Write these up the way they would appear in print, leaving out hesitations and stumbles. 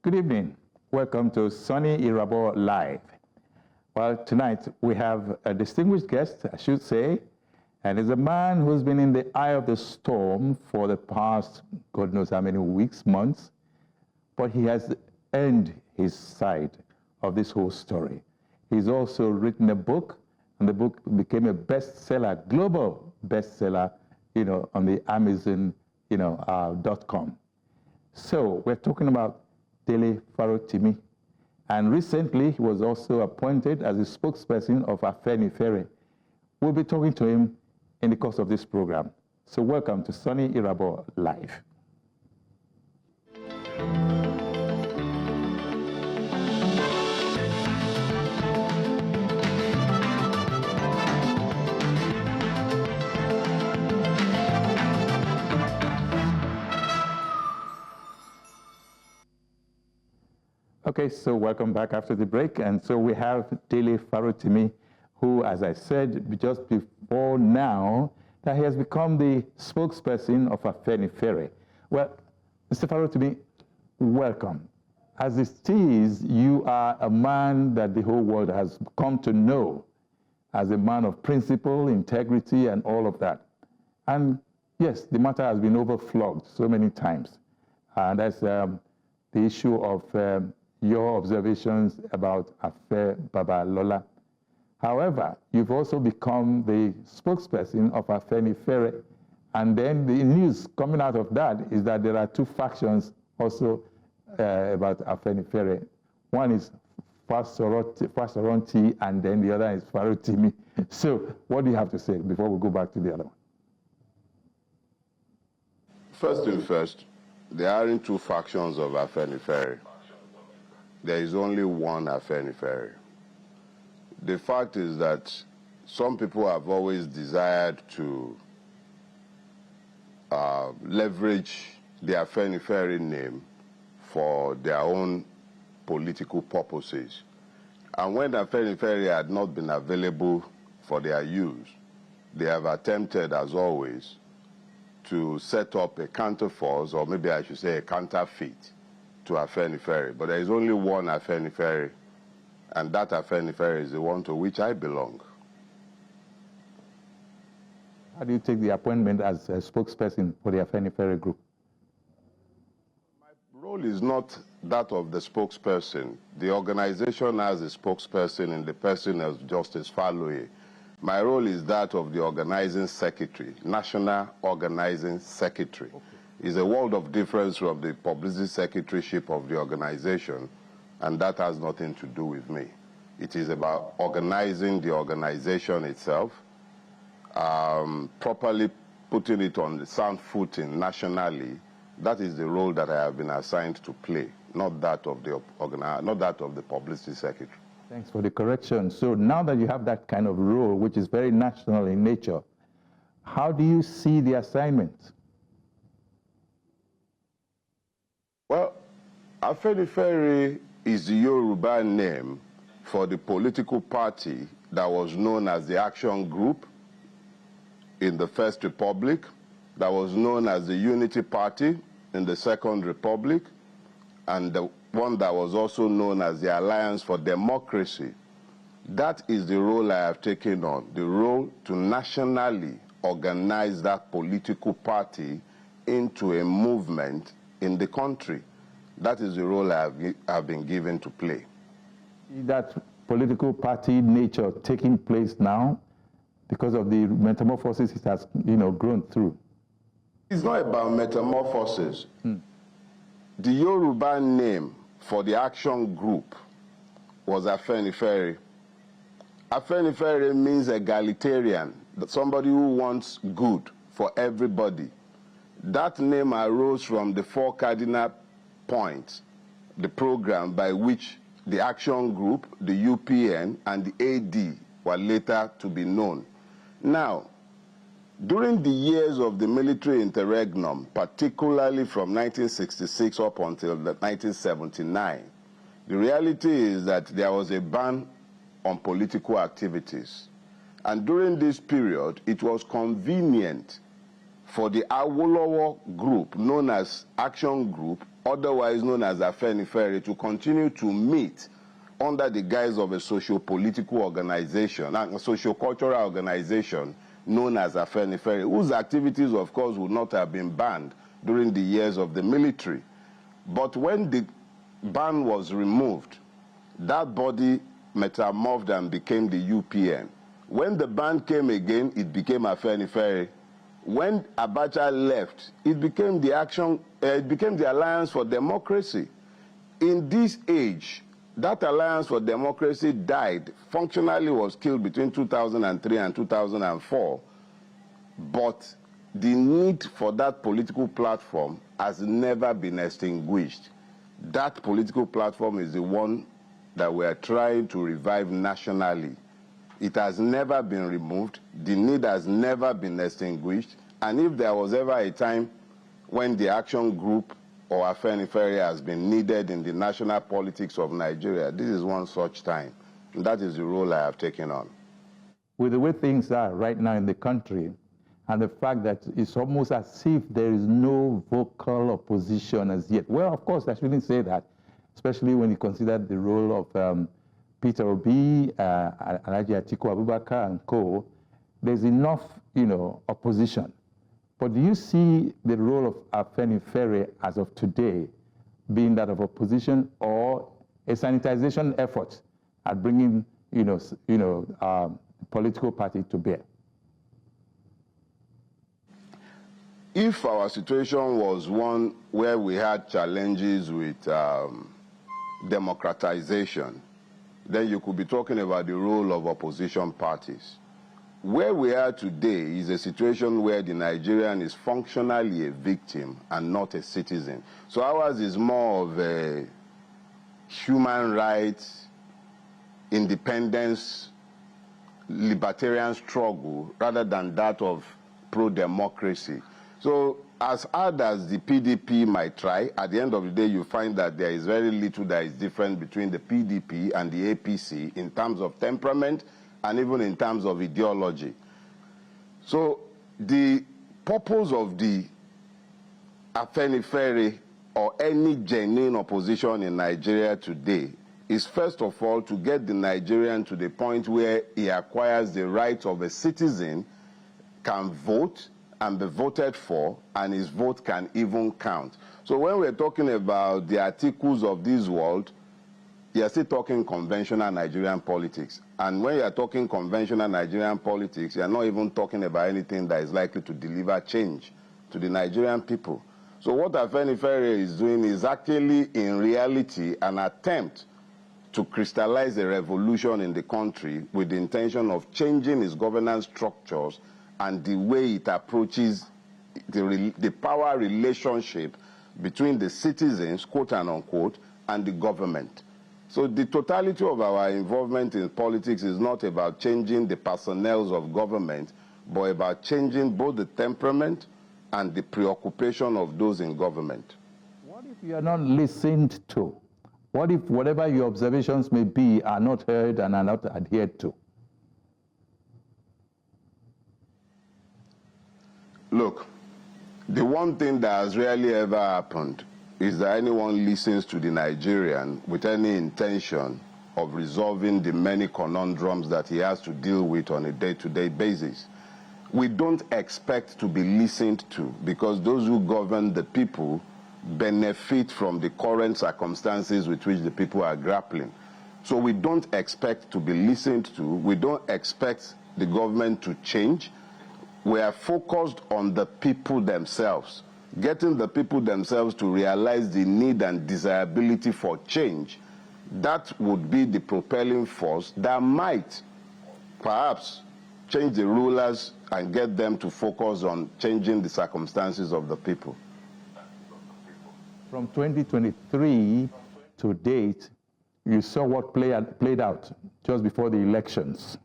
Good evening. Welcome to Sunny Irabo Live. Well, tonight we have a distinguished guest, I should say, and he's a man who's been in the eye of the storm for the past, God knows how many weeks, months, but he has earned his side of this whole story. He's also written a book, and the book became a bestseller, global bestseller, on the Amazon, .com. So we're talking about Dele Farotimi, and recently he was also appointed as the spokesperson of Afenifere. We'll be talking to him in the course of this program. So welcome to Sunny Irabo Live. Okay, so welcome back after the break. And so we have Dele Farotimi, who, as I said just before now, that he has become the spokesperson of Afenifere. Well, Mr. Farotimi, welcome. As it is, you are a man that the whole world has come to know as a man of principle, integrity, and all of that. And yes, the matter has been overflogged so many times. And that's the issue of your observations about Afe Babalola. However, you've also become the spokesperson of Afenifere, and then the news coming out of that is that there are two factions also about Afenifere. One is Fasoronti, and then the other is Farotimi. So what do you have to say before we go back to the other one? First thing first, there aren't two factions of Afenifere. There is only one Afenifere. The fact is that some people have always desired to leverage the Afenifere name for their own political purposes. And when Afenifere had not been available for their use, they have attempted, as always, to set up a counterforce, or maybe I should say a counterfeit, to Afenifere. But there is only one Afenifere, and that Afenifere is the one to which I belong. How do you take the appointment as a spokesperson for the Afenifere group? My role is not that of the spokesperson. The organization has a spokesperson in the person of Justice Faloye. My role is that of the organizing secretary, national organizing secretary. Okay. Is a world of difference from the publicity secretaryship of the organization, and that has nothing to do with me. It is about organizing the organization itself, properly putting it on the sound footing nationally. That is the role that I have been assigned to play, not that of the publicity secretary. Thanks for the correction. So now that you have that kind of role, which is very national in nature, how do you see the assignment? Well, Afenifere is the Yoruba name for the political party that was known as the Action Group in the First Republic, that was known as the Unity Party in the Second Republic, and the one that was also known as the Alliance for Democracy. That is the role I have taken on, the role to nationally organize that political party into a movement in the country. That is the role I have been given to play. That political party nature taking place now because of the metamorphosis it has, grown through. It's not about metamorphosis. The Yoruba name for the action group was Afenifere. Afenifere means egalitarian, somebody who wants good for everybody. That name arose from the four cardinal points, the program by which the action group, the UPN, and the AD were later to be known. Now, during the years of the military interregnum, particularly from 1966 up until 1979, the reality is that there was a ban on political activities. And during this period, it was convenient for the Awolowo group, known as Action Group, otherwise known as Afenifere, to continue to meet under the guise of a socio-political organization, a socio-cultural organization known as Afenifere, whose activities, of course, would not have been banned during the years of the military. But when the ban was removed, that body metamorphed and became the UPN. When the ban came again, it became Afenifere. When Abacha left, it became the Alliance for Democracy. In this age, that Alliance for Democracy died, functionally was killed between 2003 and 2004, but the need for that political platform has never been extinguished. That political platform is the one that we are trying to revive nationally. It has never been removed, the need has never been extinguished, and if there was ever a time when the action group or Afenifere has been needed in the national politics of Nigeria, this is one such time. And that is the role I have taken on. With the way things are right now in the country, and the fact that it's almost as if there is no vocal opposition as yet. Well, of course, I shouldn't say that, especially when you consider the role of Peter Obi, Alhaji Atiku Abubakar and co. There's enough, opposition. But do you see the role of Afenifere as of today being that of opposition, or a sanitization effort at bringing, political party to bear? If our situation was one where we had challenges with democratization, then you could be talking about the role of opposition parties. Where we are today is a situation where the Nigerian is functionally a victim and not a citizen. So ours is more of a human rights, independence, libertarian struggle rather than that of pro-democracy. So as hard as the PDP might try, at the end of the day, you find that there is very little that is different between the PDP and the APC in terms of temperament and even in terms of ideology. So the purpose of the Afenifere or any genuine opposition in Nigeria today is first of all to get the Nigerian to the point where he acquires the right of a citizen, can vote and be voted for, and his vote can even count. So when we're talking about the articles of this world, you're still talking conventional Nigerian politics. And when you're talking conventional Nigerian politics, you're not even talking about anything that is likely to deliver change to the Nigerian people. So what Afenifere is doing is actually, in reality, an attempt to crystallize a revolution in the country with the intention of changing its governance structures and the way it approaches the power relationship between the citizens, quote and unquote, and the government. So the totality of our involvement in politics is not about changing the personnel of government, but about changing both the temperament and the preoccupation of those in government. What if you are not listened to? What if whatever your observations may be are not heard and are not adhered to? Look, the one thing that has really ever happened is that anyone listens to the Nigerian with any intention of resolving the many conundrums that he has to deal with on a day-to-day basis. We don't expect to be listened to because those who govern the people benefit from the current circumstances with which the people are grappling. So we don't expect to be listened to. We don't expect the government to change. We are focused on the people themselves, getting the people themselves to realize the need and desirability for change. That would be the propelling force that might perhaps change the rulers and get them to focus on changing the circumstances of the people. From 2023 to date, you saw what played out just before the elections,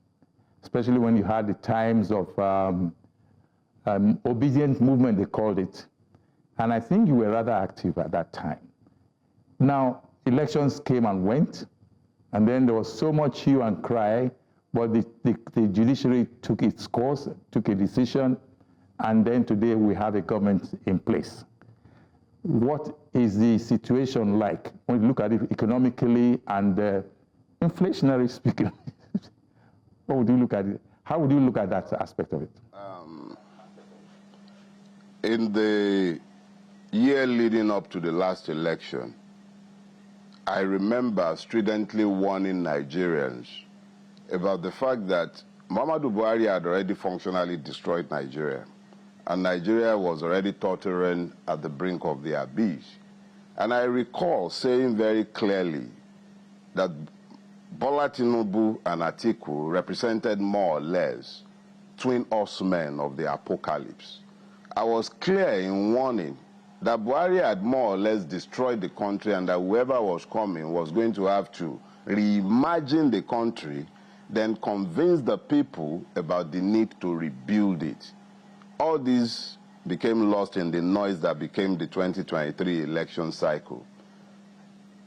especially when you had the times of obedient movement, they called it. And I think you were rather active at that time. Now, elections came and went, and then there was so much hue and cry, but the judiciary took its course, took a decision, and then today we have a government in place. what is the situation like when you look at it economically and inflationary speaking? What would you look at it? How would you look at that aspect of it? In the year leading up to the last election, I remember stridently warning Nigerians about the fact that Muhammadu Buhari had already functionally destroyed Nigeria, and Nigeria was already tottering at the brink of the abyss. And I recall saying very clearly that Bola Tinubu and Atiku represented more or less twin horsemen of the apocalypse. I was clear in warning that Buhari had more or less destroyed the country, and that whoever was coming was going to have to reimagine the country, then convince the people about the need to rebuild it. All this became lost in the noise that became the 2023 election cycle.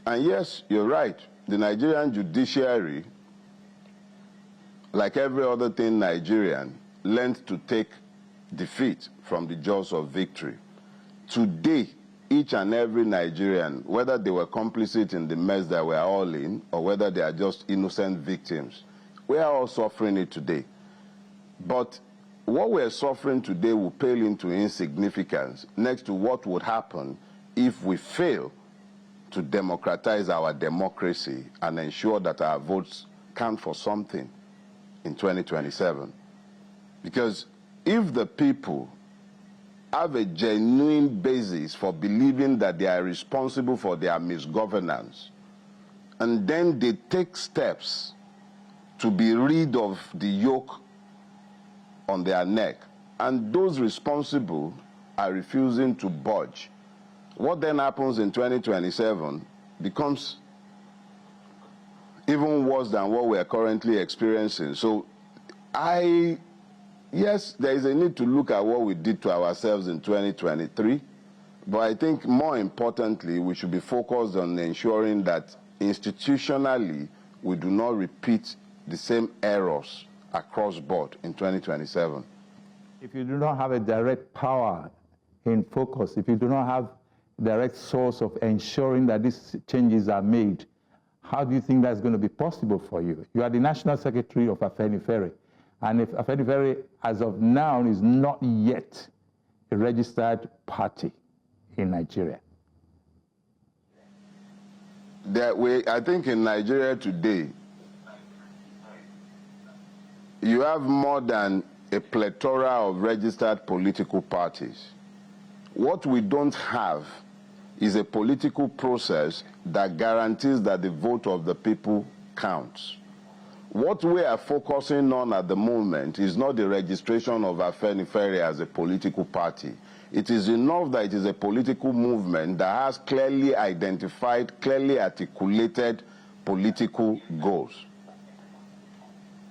And yes, you're right, the Nigerian judiciary, like every other thing Nigerian, learned to take defeat from the jaws of victory. Today, each and every Nigerian, whether they were complicit in the mess that we're all in, or whether they are just innocent victims, we are all suffering it today. But what we're suffering today will pale into insignificance next to what would happen if we fail to democratize our democracy and ensure that our votes count for something in 2027. Because if the people have a genuine basis for believing that they are responsible for their misgovernance, and then they take steps to be rid of the yoke on their neck, and those responsible are refusing to budge, what then happens in 2027 becomes even worse than what we are currently experiencing. So yes, there is a need to look at what we did to ourselves in 2023, but I think more importantly, we should be focused on ensuring that institutionally we do not repeat the same errors across board in 2027. If you do not have a direct power in focus, if you do not have direct source of ensuring that these changes are made, how do you think that's going to be possible for you? You are the National Secretary of Afenifere, and if Afenifere, as of now, is not yet a registered party in Nigeria. I think in Nigeria today, you have more than a plethora of registered political parties. What we don't have is a political process that guarantees that the vote of the people counts. What we are focusing on at the moment is not the registration of Afenifere as a political party. It is enough that it is a political movement that has clearly identified, clearly articulated political goals.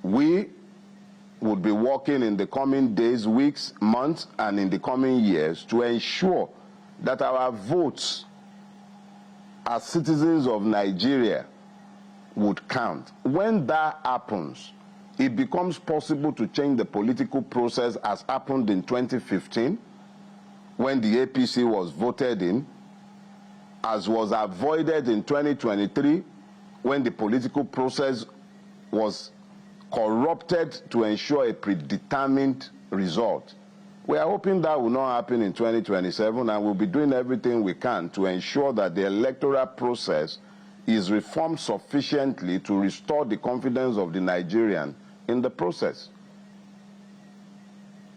We would be working in the coming days, weeks, months, and in the coming years to ensure that our votes as citizens of Nigeria would count. When that happens, it becomes possible to change the political process as happened in 2015, when the APC was voted in, as was avoided in 2023, when the political process was corrupted to ensure a predetermined result. We are hoping that will not happen in 2027, and we'll be doing everything we can to ensure that the electoral process is reformed sufficiently to restore the confidence of the Nigerian in the process.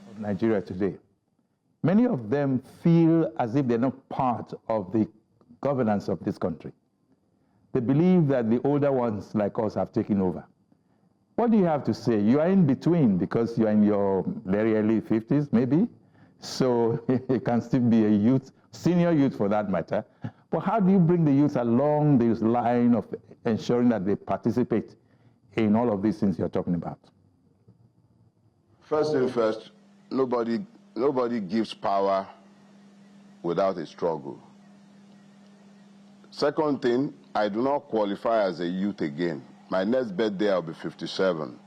Of Nigeria today, many of them feel as if they're not part of the governance of this country. They believe that the older ones like us have taken over. What do you have to say? You are in between because you are in your very early 50s, maybe. So you can still be a youth, senior youth for that matter. But how do you bring the youth along this line of ensuring that they participate in all of these things you're talking about? First thing first, nobody gives power without a struggle. Second thing, I do not qualify as a youth again. My next birthday, I'll be 57.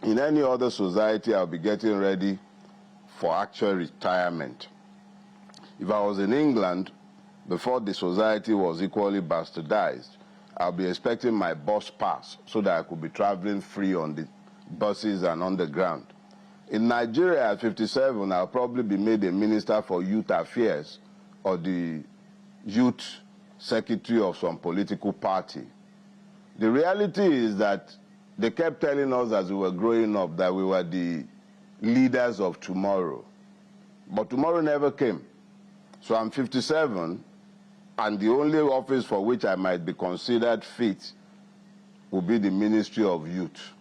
In any other society, I'll be getting ready for actual retirement. If I was in England, before the society was equally bastardized, I'll be expecting my bus pass so that I could be traveling free on the buses and underground. In Nigeria at 57, I'll probably be made a minister for youth affairs or the youth secretary of some political party. The reality is that they kept telling us as we were growing up that we were the leaders of tomorrow. But tomorrow never came. So I'm 57, and the only office for which I might be considered fit will be the Ministry of Youth.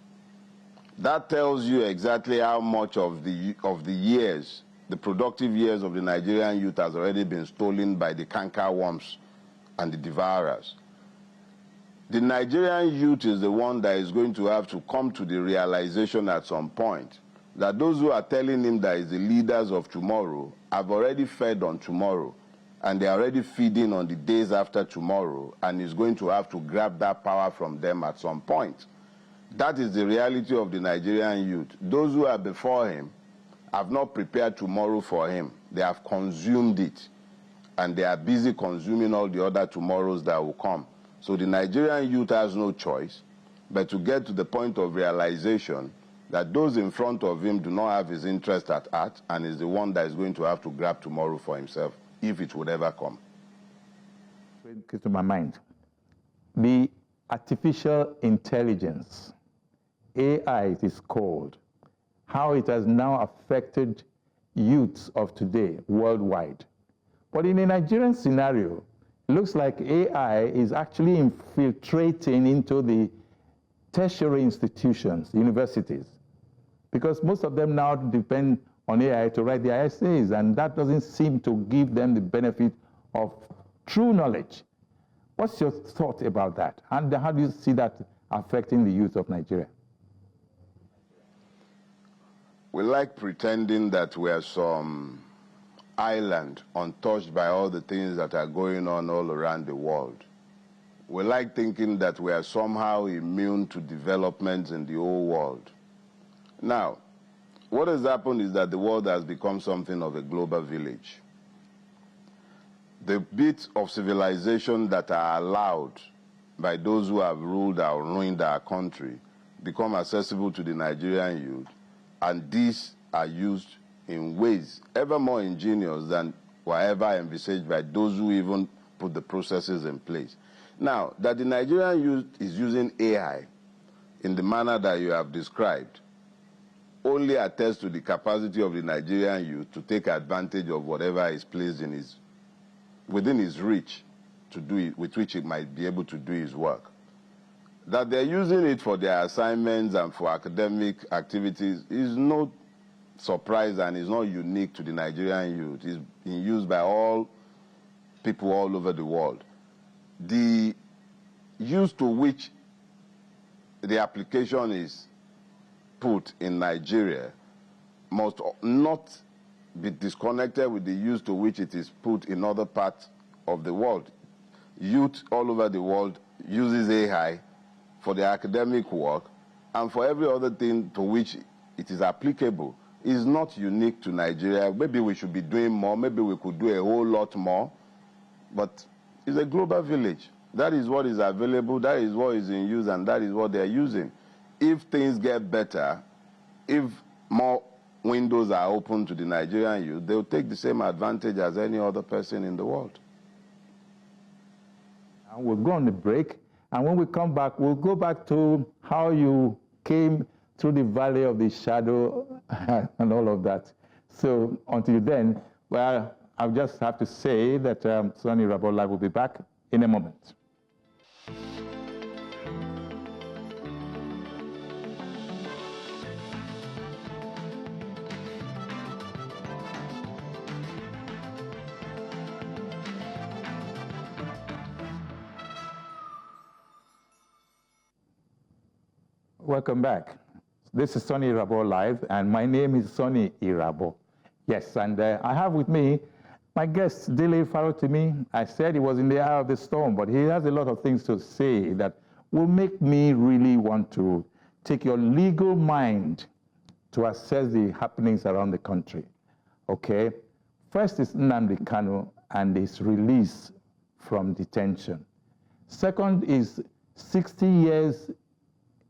That tells you exactly how much of the years, the productive years of the Nigerian youth has already been stolen by the cankerworms and the devourers. The Nigerian youth is the one that is going to have to come to the realization at some point that those who are telling him that is the leaders of tomorrow have already fed on tomorrow, and they are already feeding on the days after tomorrow, and he's going to have to grab that power from them at some point. That is the reality of the Nigerian youth. Those who are before him have not prepared tomorrow for him. They have consumed it, and they are busy consuming all the other tomorrows that will come. So the Nigerian youth has no choice but to get to the point of realization that those in front of him do not have his interest at heart, and is the one that is going to have to grab tomorrow for himself, if it would ever come. It came to my mind. The artificial intelligence, AI it is called, how it has now affected youths of today worldwide. But in a Nigerian scenario, it looks like AI is actually infiltrating into the tertiary institutions, universities, because most of them now depend on AI to write their essays, and that doesn't seem to give them the benefit of true knowledge. What's your thought about that? And how do you see that affecting the youth of Nigeria? We like pretending that we are some island untouched by all the things that are going on all around the world. We like thinking that we are somehow immune to developments in the whole world. Now, what has happened is that the world has become something of a global village. The bits of civilization that are allowed by those who have ruled or ruined our country become accessible to the Nigerian youth, and these are used in ways ever more ingenious than were ever envisaged by those who even put the processes in place. Now, that the Nigerian youth is using AI in the manner that you have described only attests to the capacity of the Nigerian youth to take advantage of whatever is placed in within his reach to do it, with which he might be able to do his work. That they're using it for their assignments and for academic activities is no surprise and is not unique to the Nigerian youth. It's being used by all people all over the world. The use to which the application is put in Nigeria must not be disconnected with the use to which it is put in other parts of the world. Youth all over the world uses AI for their academic work and for every other thing to which it is applicable. It's not unique to Nigeria. Maybe we should be doing more, maybe we could do a whole lot more, but it's a global village. That is what is available, that is what is in use, and that is what they're using. If things get better, if more windows are open to the Nigerian youth, they'll take the same advantage as any other person in the world. And we'll go on the break, and when we come back, we'll go back to how you came through the valley of the shadow and all of that. So until then, well, I'll just have to say that Sonny Irabor Live will be back in a moment. Welcome back. This is Sonny Irabor Live, and my name is Sonny Irabor. Yes, and I have with me my guest, Dele Farotimi. I said he was in the eye of the storm, but he has a lot of things to say that will make me really want to take your legal mind to assess the happenings around the country. Okay? First is Nnamdi Kanu and his release from detention. Second is 60 years,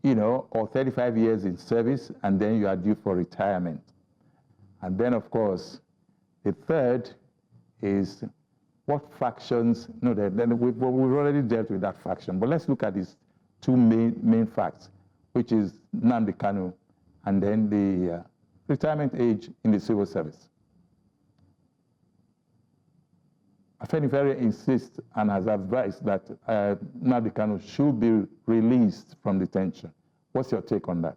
or 35 years in service, and then you are due for retirement. And then, of course, the third is what factions, we've already dealt with that faction, but let's look at these two main facts, which is Nnamdi Kanu and then the retirement age in the civil service. Afenifere insists and has advised that Nnamdi Kanu should be released from detention. What's your take on that?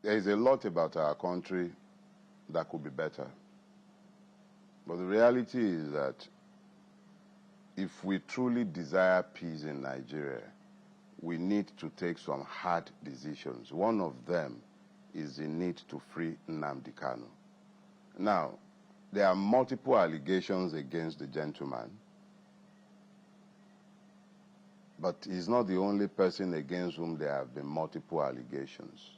There is a lot about our country that could be better. But the reality is that if we truly desire peace in Nigeria, we need to take some hard decisions. One of them is the need to free Nnamdi Kanu. Now, there are multiple allegations against the gentleman, but he's not the only person against whom there have been multiple allegations.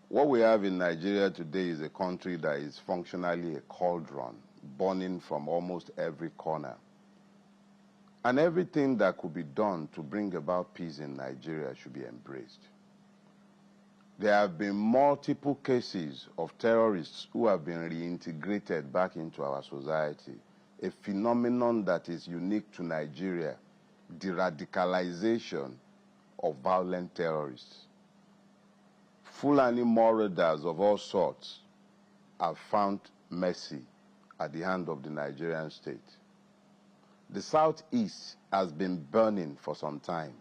What we have in Nigeria today is a country that is functionally a cauldron, burning from almost every corner. And everything that could be done to bring about peace in Nigeria should be embraced. There have been multiple cases of terrorists who have been reintegrated back into our society, a phenomenon that is unique to Nigeria, the radicalization of violent terrorists. Fulani marauders of all sorts have found mercy at the hand of the Nigerian state. The Southeast has been burning for some time,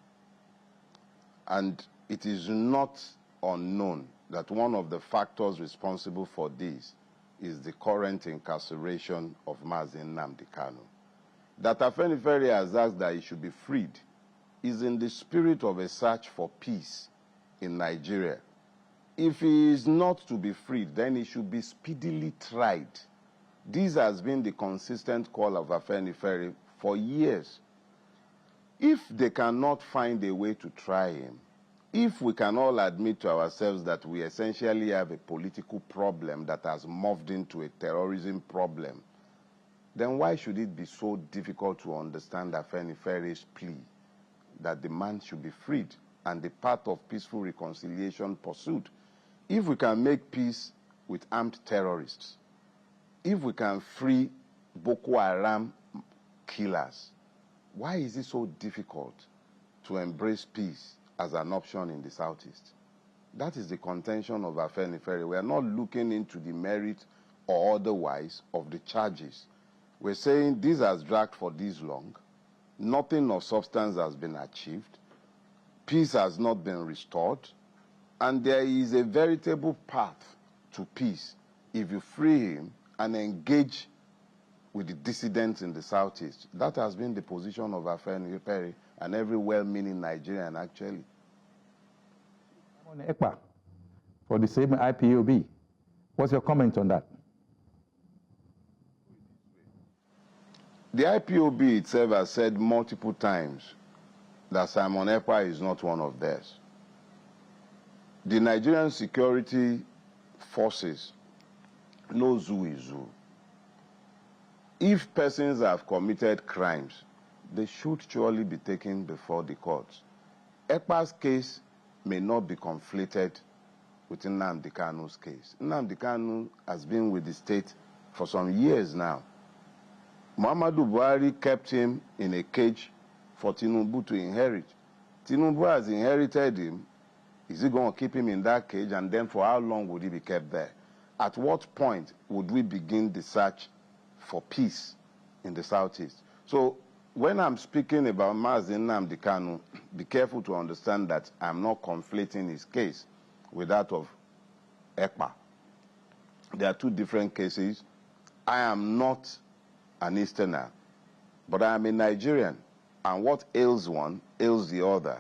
and it is not unknown that one of the factors responsible for this is the current incarceration of Mazi Nnamdi Kanu. That Afenifere has asked that he should be freed is in the spirit of a search for peace in Nigeria. If he is not to be freed, then he should be speedily tried. This has been the consistent call of Afenifere for years. If they cannot find a way to try him, if we can all admit to ourselves that we essentially have a political problem that has morphed into a terrorism problem, then why should it be so difficult to understand Afenifere's plea that the man should be freed and the path of peaceful reconciliation pursued? If we can make peace with armed terrorists, if we can free Boko Haram killers, why is it so difficult to embrace peace as an option in the Southeast? That is the contention of Afenifere. We are not looking into the merit or otherwise of the charges. We're saying this has dragged for this long, nothing of substance has been achieved, peace has not been restored, and there is a veritable path to peace if you free him and engage with the dissidents in the Southeast. That has been the position of Afenifere and every well-meaning Nigerian, actually. On ECPA for the same IPOB. What's your comment on that? The IPOB itself has said multiple times that Simon Ekpa is not one of theirs. The Nigerian security forces knows who is who. If persons have committed crimes, they should surely be taken before the courts. Ekpa's case may not be conflated with Nnamdi Kanu's case. Nnamdi Kanu has been with the state for some years now. Muhammadu Buhari kept him in a cage for Tinubu to inherit. Tinubu has inherited him. Is he going to keep him in that cage, and then for how long would he be kept there? At what point would we begin the search for peace in the Southeast? So when I'm speaking about Mazi Nnamdi Kanu, be careful to understand that I'm not conflating his case with that of Ekpa. There are two different cases. I am not an Easterner, but I am a Nigerian, and what ails one ails the other.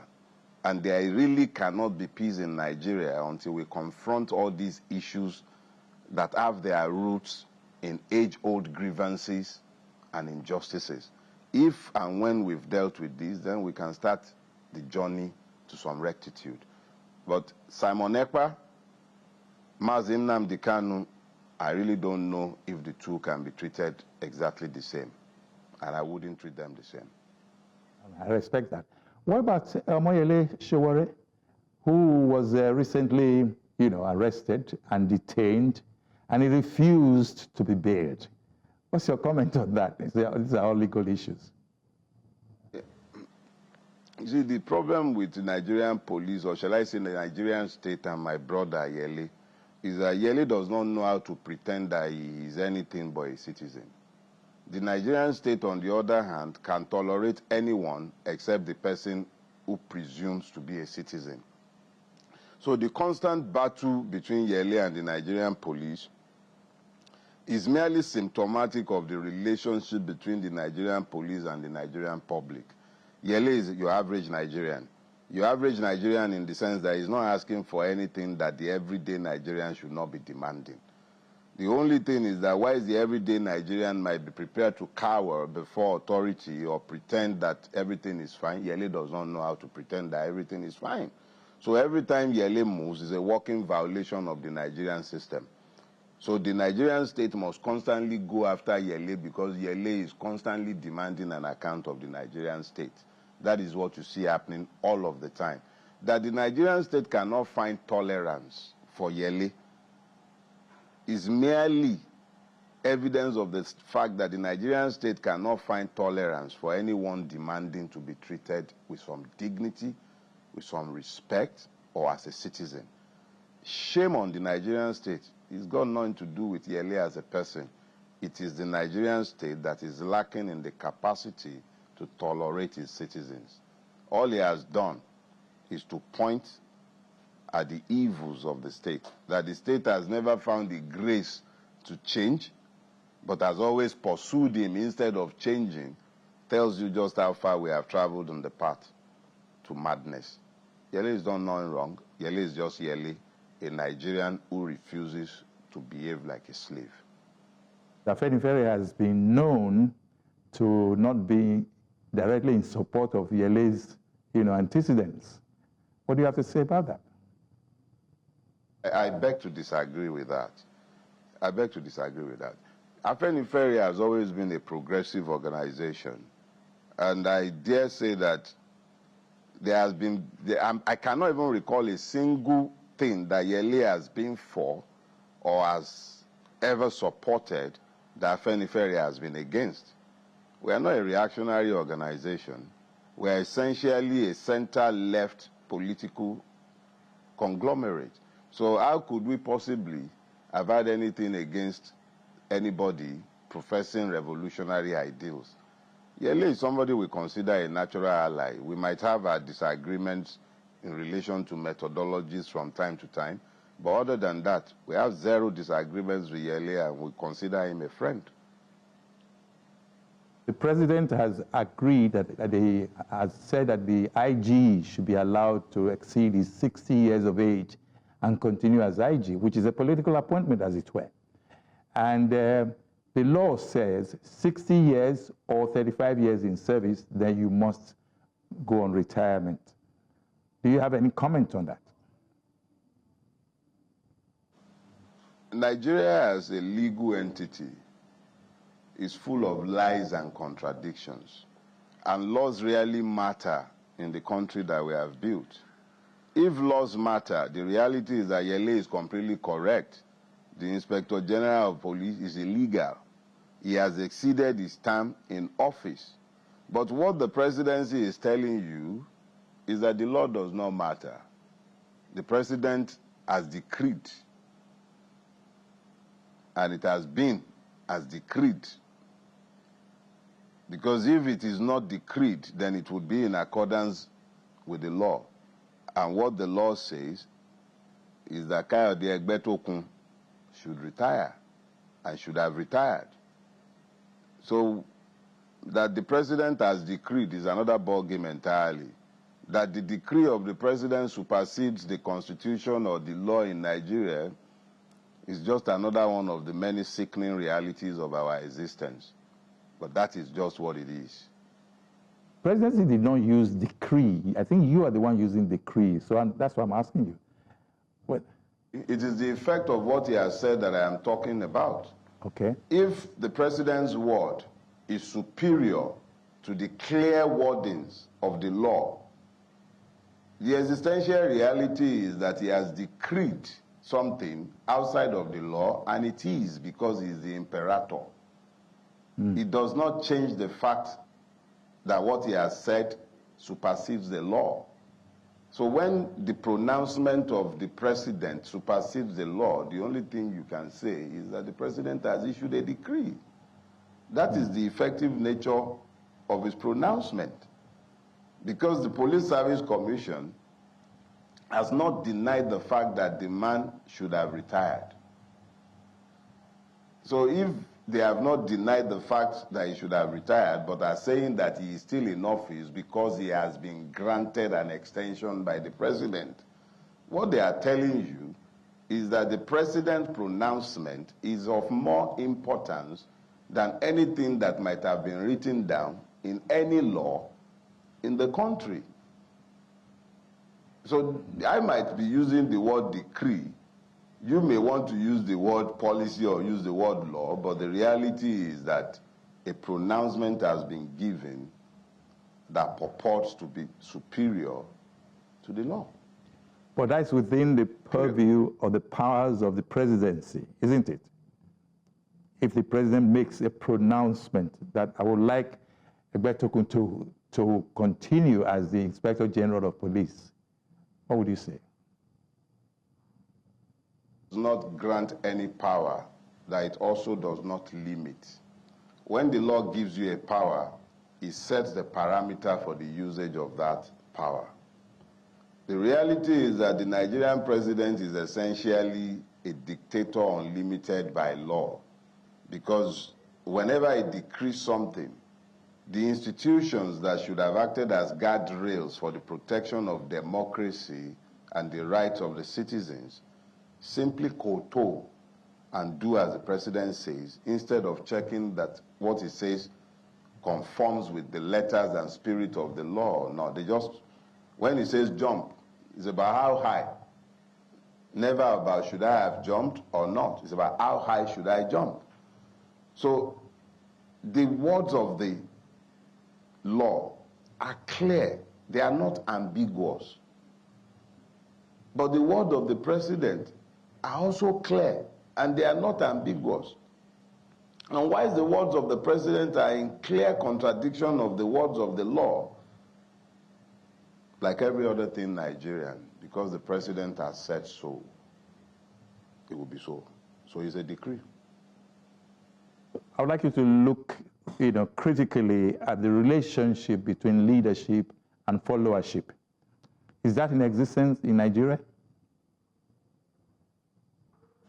And there really cannot be peace in Nigeria until we confront all these issues that have their roots in age-old grievances and injustices. If and when we've dealt with this, then we can start the journey to some rectitude. But Simon Ekpa, Mazi Nnamdi Kanu, I really don't know if the two can be treated exactly the same, and I wouldn't treat them the same. I respect that. What about Yele Sowore, who was recently, arrested and detained, and he refused to be bailed? What's your comment on that? These are all legal issues. You see, the problem with the Nigerian police, or shall I say the Nigerian state, and my brother Yele, is that Yele does not know how to pretend that he is anything but a citizen. The Nigerian state, on the other hand, can tolerate anyone except the person who presumes to be a citizen. So the constant battle between Yele and the Nigerian police is merely symptomatic of the relationship between the Nigerian police and the Nigerian public. Yele is your average Nigerian. Your average Nigerian in the sense that he's not asking for anything that the everyday Nigerian should not be demanding. The only thing is that while the everyday Nigerian might be prepared to cower before authority or pretend that everything is fine, Yele does not know how to pretend that everything is fine. So every time Yele moves is a walking violation of the Nigerian system. So the Nigerian state must constantly go after Yele because Yele is constantly demanding an account of the Nigerian state. That is what you see happening all of the time. That the Nigerian state cannot find tolerance for Yele is merely evidence of the fact that the Nigerian state cannot find tolerance for anyone demanding to be treated with some dignity, with some respect, or as a citizen. Shame on the Nigerian state. It's got nothing to do with Yele as a person. It is the Nigerian state that is lacking in the capacity to tolerate its citizens. All he has done is to point at the evils of the state, that the state has never found the grace to change, but has always pursued him instead of changing, tells you just how far we have traveled on the path to madness. Yele is done nothing wrong. Yele is just Yele, a Nigerian who refuses to behave like a slave. Afenifere has been known to not be directly in support of Yele's, antecedents. What do you have to say about that? I beg to disagree with that. I beg to disagree with that. Afenifere has always been a progressive organization, and I dare say that there has been, I cannot even recall a single thing that Yele has been for or has ever supported that Afenifere has been against. We are not a reactionary organization. We are essentially a center-left political conglomerate. So how could we possibly have had anything against anybody professing revolutionary ideals? Yele is somebody we consider a natural ally. We might have our disagreements in relation to methodologies from time to time, but other than that, we have zero disagreements with Yele and we consider him a friend. The president has agreed that has said that the IG should be allowed to exceed his 60 years of age and continue as IG, which is a political appointment, as it were. And the law says 60 years or 35 years in service, then you must go on retirement. Do you have any comment on that? Nigeria as a legal entity is full of lies and contradictions, and laws really matter in the country that we have built. If laws matter, the reality is that Yele is completely correct. The Inspector General of Police is illegal. He has exceeded his term in office. But what the presidency is telling you is that the law does not matter. The president has decreed, and it has been as decreed. Because if it is not decreed, then it would be in accordance with the law. And what the law says is that Kayode Egbetokun should retire and should have retired. So that the president has decreed is another ballgame entirely. That the decree of the president supersedes the constitution or the law in Nigeria is just another one of the many sickening realities of our existence. But that is just what it is. Presidency did not use decree. I think you are the one using decree, so that's why I'm asking you. What? It is the effect of what he has said that I am talking about. Okay. If the president's word is superior to the clear wordings of the law, the existential reality is that he has decreed something outside of the law, and it is because he is the imperator. It does not change the fact that what he has said supersedes the law. So when the pronouncement of the president supersedes the law, the only thing you can say is that the president has issued a decree. That is the effective nature of his pronouncement. Because the Police Service Commission has not denied the fact that the man should have retired. So if they have not denied the fact that he should have retired, but are saying that he is still in office because he has been granted an extension by the president, what they are telling you is that the president's pronouncement is of more importance than anything that might have been written down in any law in the country. So I might be using the word decree. You may want to use the word policy or use the word law, but the reality is that a pronouncement has been given that purports to be superior to the law. But that's within the purview of the powers of the presidency, isn't it? If the president makes a pronouncement that I would like Egbetokun to continue as the Inspector General of Police, what would you say? Does not grant any power that it also does not limit. When the law gives you a power, it sets the parameter for the usage of that power. The reality is that the Nigerian president is essentially a dictator unlimited by law, because whenever he decrees something, the institutions that should have acted as guardrails for the protection of democracy and the rights of the citizens simply kowtow and do as the president says, instead of checking that what he says conforms with the letters and spirit of the law. No, they just, when he says jump, it's about how high. Never about should I have jumped or not. It's about how high should I jump. So the words of the law are clear. They are not ambiguous. But the word of the president are also clear, and they are not ambiguous. And whilst the words of the president are in clear contradiction of the words of the law, like every other thing Nigerian, because the president has said so, it will be so. So it's a decree. I would like you to look, critically at the relationship between leadership and followership. Is that in existence in Nigeria?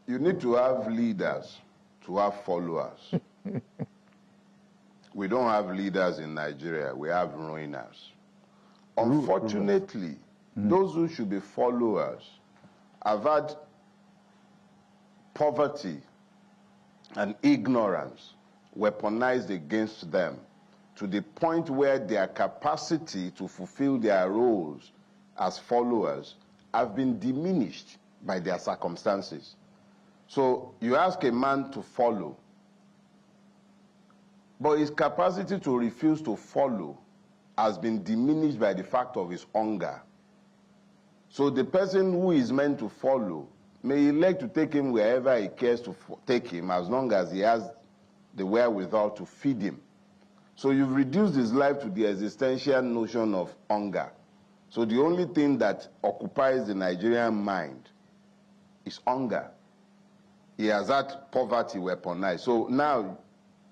You need to have leaders to have followers. We don't have leaders in Nigeria. We have ruiners. Unfortunately, those who should be followers have had poverty and ignorance weaponized against them to the point where their capacity to fulfill their roles as followers have been diminished by their circumstances. So you ask a man to follow, but his capacity to refuse to follow has been diminished by the fact of his hunger. So the person who is meant to follow may elect to take him wherever he cares to take him, as long as he has the wherewithal to feed him. So you've reduced his life to the existential notion of hunger. So the only thing that occupies the Nigerian mind is hunger. He has had poverty weaponized. So now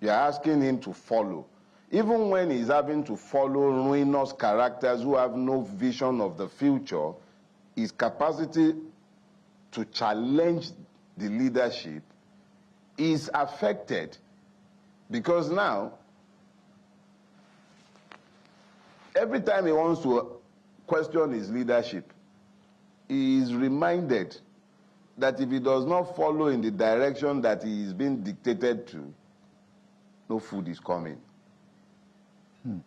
you're asking him to follow. Even when he's having to follow ruinous characters who have no vision of the future, his capacity to challenge the leadership is affected, because now every time he wants to question his leadership, he is reminded that if he does not follow in the direction that he is being dictated to, no food is coming.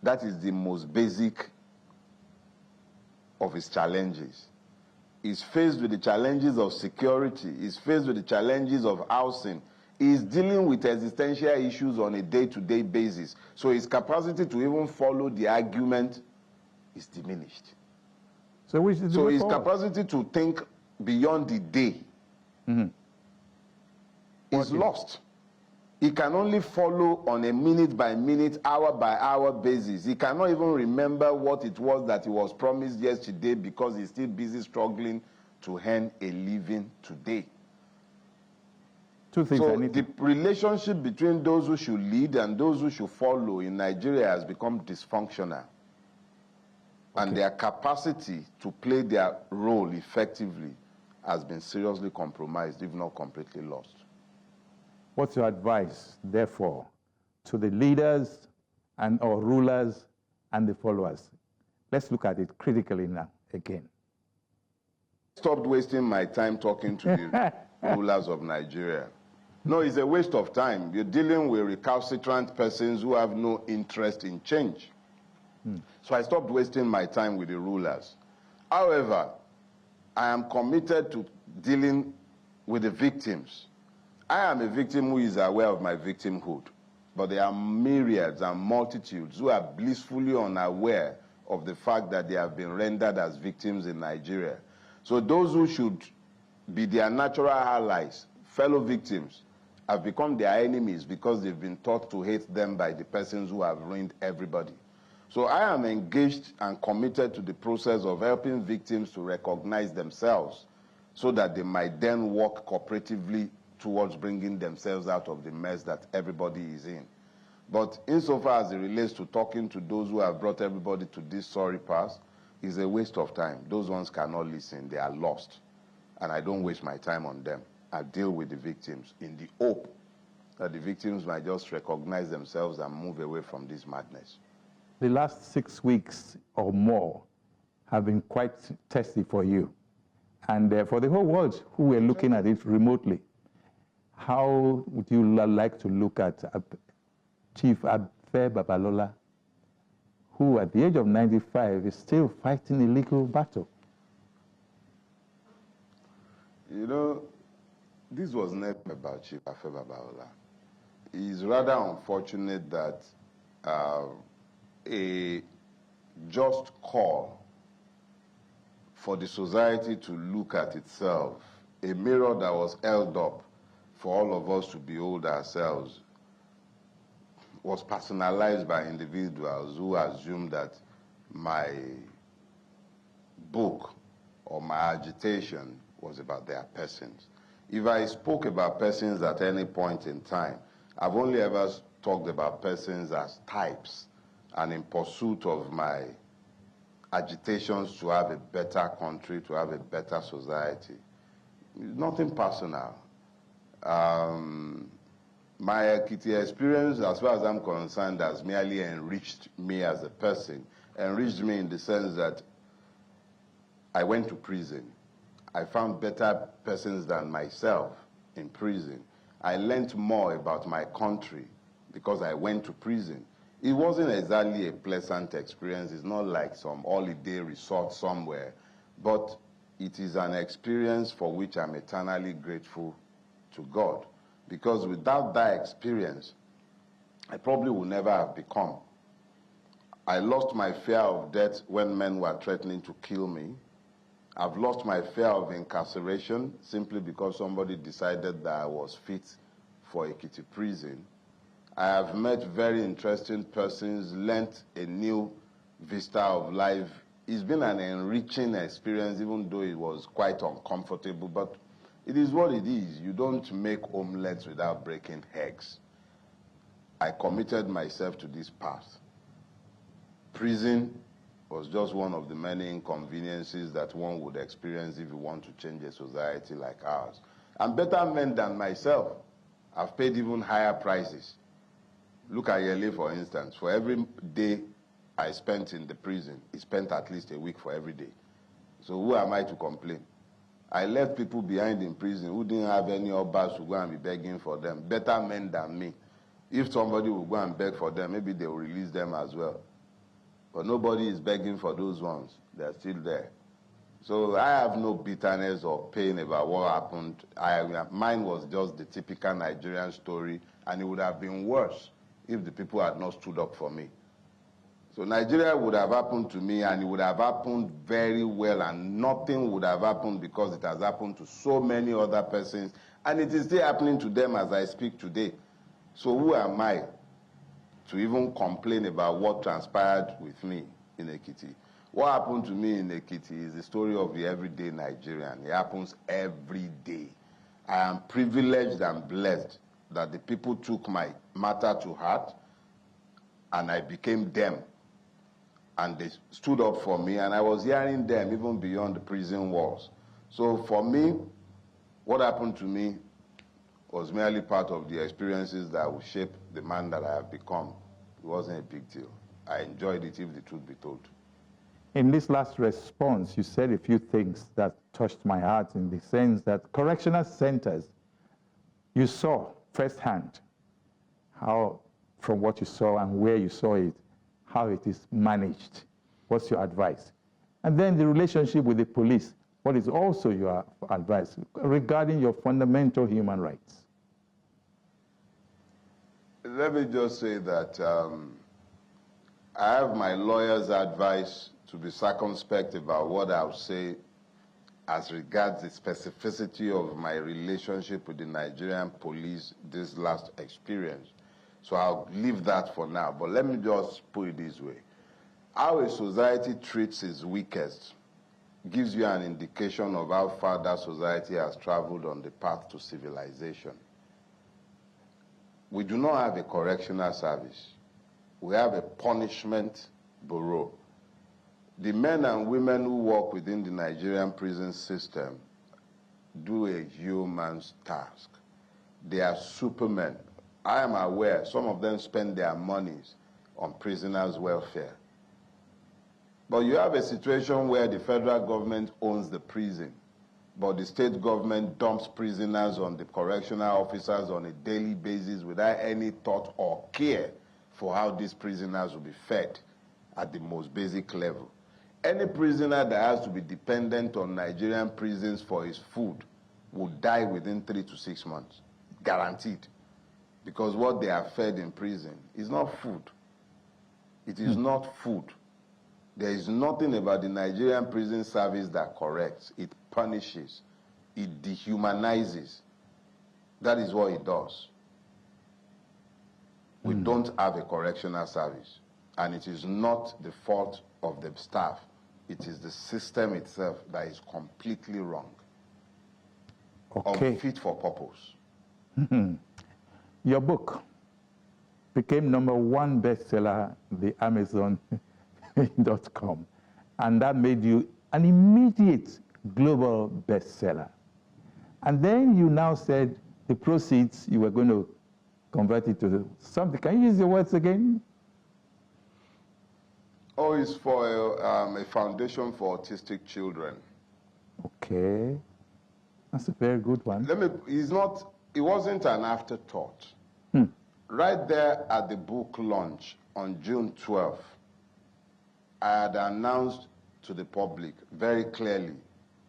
That is the most basic of his challenges. is faced with the challenges of security, is faced with the challenges of housing, is dealing with existential issues on a day-to-day basis. So his capacity to even follow the argument is diminished. So which is so his capacity to think beyond the day is lost. He can only follow on a minute-by-minute, hour-by-hour basis. He cannot even remember what it was that he was promised yesterday because he's still busy struggling to earn a living today. Two things so the relationship between those who should lead and those who should follow in Nigeria has become dysfunctional. And their capacity to play their role effectively has been seriously compromised, if not completely lost. What's your advice, therefore, to the leaders or rulers and the followers? Let's look at it critically now, again. Stopped wasting my time talking to the rulers of Nigeria. No, it's a waste of time. You're dealing with recalcitrant persons who have no interest in change. So I stopped wasting my time with the rulers. However, I am committed to dealing with the victims. I am a victim who is aware of my victimhood, but there are myriads and multitudes who are blissfully unaware of the fact that they have been rendered as victims in Nigeria. So those who should be their natural allies, fellow victims, have become their enemies because they've been taught to hate them by the persons who have ruined everybody. So I am engaged and committed to the process of helping victims to recognize themselves so that they might then work cooperatively towards bringing themselves out of the mess that everybody is in. But insofar as it relates to talking to those who have brought everybody to this sorry pass, is a waste of time. Those ones cannot listen. They are lost. And I don't waste my time on them. I deal with the victims in the hope that the victims might just recognize themselves and move away from this madness. The last 6 weeks or more have been quite testy for you. And for the whole world who were looking at it remotely. How would you like to look at Chief Afe Babalola, who at the age of 95 is still fighting a legal battle? You know, this was never about Chief Afe Babalola. It's rather unfortunate that a just call for the society to look at itself, a mirror that was held up for all of us to behold ourselves, was personalized by individuals who assumed that my book or my agitation was about their persons. If I spoke about persons at any point in time, I've only ever talked about persons as types and in pursuit of my agitations to have a better country, to have a better society. Nothing personal. My Ekiti experience, as far as I'm concerned, has merely enriched me as a person. Enriched me in the sense that I went to prison. I found better persons than myself in prison. I learned more about my country because I went to prison. It wasn't exactly a pleasant experience. It's not like some holiday resort somewhere, but it is an experience for which I'm eternally grateful to God. Because without that experience, I probably would never have become. I lost my fear of death when men were threatening to kill me. I've lost my fear of incarceration simply because somebody decided that I was fit for Ekiti prison. I have met very interesting persons, learnt a new vista of life. It's been an enriching experience, even though it was quite uncomfortable, but it is what it is. You don't make omelets without breaking eggs. I committed myself to this path. Prison was just one of the many inconveniences that one would experience if you want to change a society like ours. And better men than myself have paid even higher prices. Look at Yele, for instance. For every day I spent in the prison, he spent at least a week for every day. So who am I to complain? I left people behind in prison who didn't have any obas to go and be begging for them. Better men than me. If somebody will go and beg for them, maybe they will release them as well. But nobody is begging for those ones. They're still there. So I have no bitterness or pain about what happened. Mine was just the typical Nigerian story, and it would have been worse if the people had not stood up for me. So Nigeria would have happened to me, and it would have happened very well, and nothing would have happened because it has happened to so many other persons, and it is still happening to them as I speak today. So who am I to even complain about what transpired with me in Ekiti? What happened to me in Ekiti is the story of the everyday Nigerian. It happens every day. I am privileged and blessed that the people took my matter to heart, and I became them. And they stood up for me, and I was hearing them even beyond the prison walls. So for me, what happened to me was merely part of the experiences that will shape the man that I have become. It wasn't a big deal. I enjoyed it, if the truth be told. In this last response, you said a few things that touched my heart, in the sense that correctional centers, you saw firsthand how, from what you saw and where you saw it, how it is managed. What's your advice? And then the relationship with the police, what is also your advice regarding your fundamental human rights? Let me just say that I have my lawyer's advice to be circumspect about what I'll say as regards the specificity of my relationship with the Nigerian police this last experience. So I'll leave that for now. But let me just put it this way. How a society treats its weakest gives you an indication of how far that society has traveled on the path to civilization. We do not have a correctional service. We have a punishment bureau. The men and women who work within the Nigerian prison system do a human's task. They are supermen. I am aware some of them spend their monies on prisoners' welfare. But you have a situation where the federal government owns the prison, but the state government dumps prisoners on the correctional officers on a daily basis without any thought or care for how these prisoners will be fed at the most basic level. Any prisoner that has to be dependent on Nigerian prisons for his food will die within 3 to 6 months, guaranteed. Because what they are fed in prison is not food. It is not food. There is nothing about the Nigerian prison service that corrects. It punishes. It dehumanizes. That is what it does. We don't have a correctional service. And it is not the fault of the staff. It is the system itself that is completely wrong. Okay. Unfit for purpose. Your book became #1 bestseller, the Amazon.com, and that made you an immediate global bestseller. And then you now said the proceeds, you were going to convert it to something. Can you use the words again? Oh, it's for a foundation for autistic children. Okay. That's a very good one. It wasn't an afterthought. Right there at the book launch on June 12th, I had announced to the public very clearly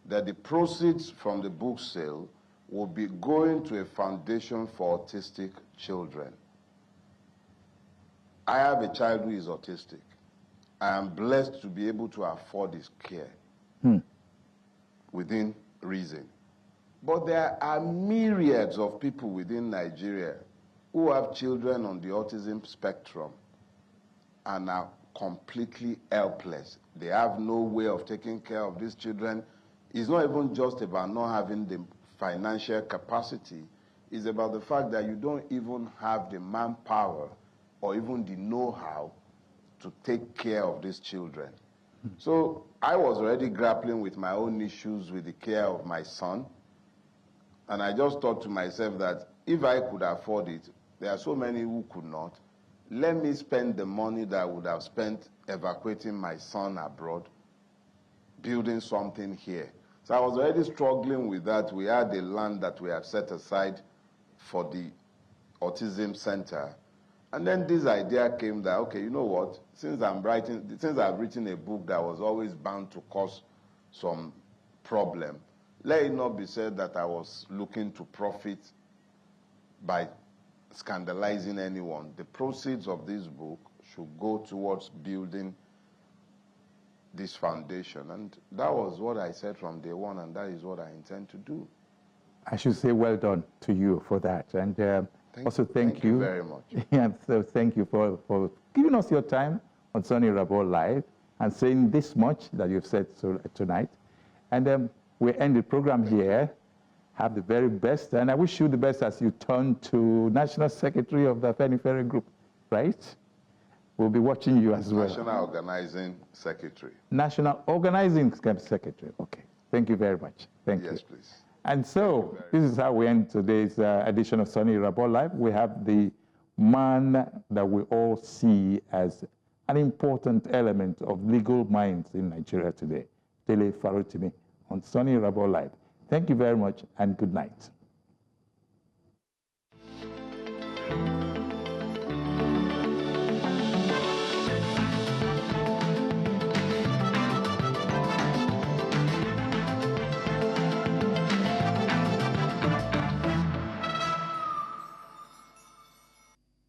that the proceeds from the book sale will be going to a foundation for autistic children. I have a child who is autistic. I am blessed to be able to afford his care within reason. But there are myriads of people within Nigeria who have children on the autism spectrum and are completely helpless. They have no way of taking care of these children. It's not even just about not having the financial capacity. It's about the fact that you don't even have the manpower or even the know-how to take care of these children. So I was already grappling with my own issues with the care of my son. And I just thought to myself that if I could afford it, there are so many who could not. Let me spend the money that I would have spent evacuating my son abroad, building something here. So I was already struggling with that. We had a land that we have set aside for the autism center. And then this idea came that, okay, you know what? Since I've written a book that was always bound to cause some problem, let it not be said that I was looking to profit by scandalizing anyone. The proceeds of this book should go towards building this foundation. And that was what I said from day one, and that is what I intend to do. I should say well done to you for that. And also thank you very much. Yeah, so thank you for giving us your time on Sonny Rabo Live and saying this much that you've said tonight. And we end the program here. Have the very best, and I wish you the best as you turn to National Secretary of the Afenifere Group, right? We'll be watching you as well. National Organizing Secretary. National Organizing Secretary. Okay. Thank you very much. Thank you. Yes, please. And so this is how we end today's edition of Sonny Rabo Live. We have the man that we all see as an important element of legal minds in Nigeria today, Dele Farotimi, on Sonny Rabo Live. Thank you very much and good night.